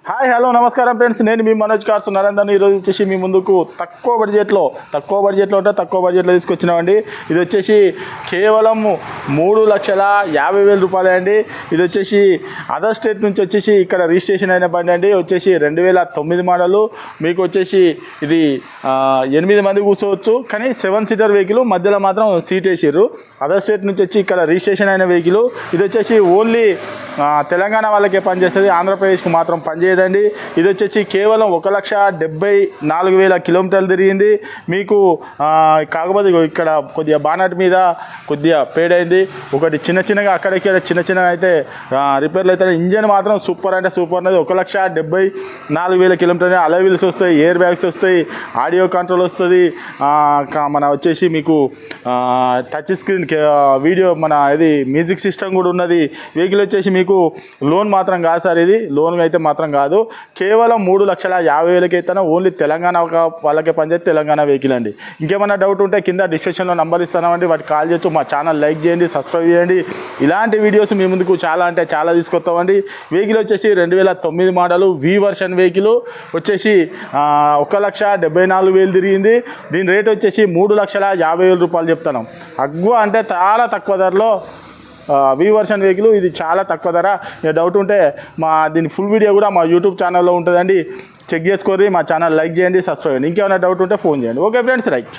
Hi hello నమస్కారం friends, నేను మీ Manoj cars Narender. ఈరోజు వచ్చేసి మీ ముందుకు తక్కువ బడ్జెట్లో ఉంటే తక్కువ బడ్జెట్లో తీసుకొచ్చినామండి. ఇది వచ్చేసి కేవలం 3,50,000 రూపాయలే అండి. ఇది వచ్చేసి అదర్ స్టేట్ నుంచి వచ్చేసి ఇక్కడ రిజిస్ట్రేషన్ అయిన బండి అండి. వచ్చేసి 2009 మోడలు. మీకు వచ్చేసి ఇది 8 మంది కూర్చోవచ్చు, కానీ 7 సీటర్ వెహికల్, మధ్యలో మాత్రం సీట్ వేసారు. అదర్ స్టేట్ నుంచి వచ్చి ఇక్కడ రిజిస్ట్రేషన్ అయిన వెహికల్. ఇది వచ్చేసి ఓన్లీ తెలంగాణ వాళ్ళకే పనిచేస్తుంది, ఆంధ్రప్రదేశ్కి మాత్రం పనిచేయదండి. ఇది వచ్చేసి కేవలం 1,74,000 కిలోమీటర్లు తిరిగింది. మీకు కాకపోతే ఇక్కడ కొద్దిగా బానట్ మీద కొద్దిగా పేడైంది, ఒకటి చిన్నగా అక్కడిక్కడ చిన్న అయితే రిపేర్లు అయితే. ఇంజన్ మాత్రం సూపర్ అంటే సూపర్ ఉన్నది. 1,74,000 కిలోమీటర్లు. అలై వీల్స్ వస్తాయి, ఎయిర్ బ్యాగ్స్ వస్తాయి, ఆడియో కంట్రోల్ వస్తుంది, మన వచ్చేసి మీకు టచ్ స్క్రీన్ వీడియో, మన ఇది మ్యూజిక్ సిస్టమ్ కూడా ఉన్నది. వెహికల్ వచ్చేసి మీకు లోన్ మాత్రం కాదు సార్, ఇది లోన్ అయితే మాత్రం కాదు. కేవలం 3,50,000 అయితే ఓన్లీ తెలంగాణ వాళ్ళకే పనిచేస్తే తెలంగాణ వెహికల్ అండి. ఇంకేమైనా డౌట్ ఉంటే కింద డిస్క్రిప్షన్లో నంబర్ ఇస్తామండి, వాటికి కాల్ చేయొచ్చు. మా ఛానల్ లైక్ చేయండి, సబ్స్క్రైబ్ చేయండి. ఇలాంటి వీడియోస్ మీ ముందుకు చాలా అంటే చాలా తీసుకొస్తామండి. వెహికల్ వచ్చేసి 2009 మోడలు వి వర్షన్ వెహికల్. వచ్చేసి 1,74,000 తిరిగింది. దీని రేట్ వచ్చేసి 3,50,000 రూపాయలు చెప్తాను. అగ్వ అంటే చాలా తక్కువ ధరలో వి వర్షన్ వెహికల్. ఇది చాలా తక్కువ ధర. డౌట్ ఉంటే దీని ఫుల్ వీడియో కూడా మా యూట్యూబ్ ఛానల్లో ఉంటుందండి, చెక్ చేసుకోరి. మా ఛానల్ లైక్ చేయండి, సబ్స్క్రైబ్ చేయండి. ఇంకేమైనా డౌట్ ఉంటే ఫోన్ చేయండి. Okay friends, right.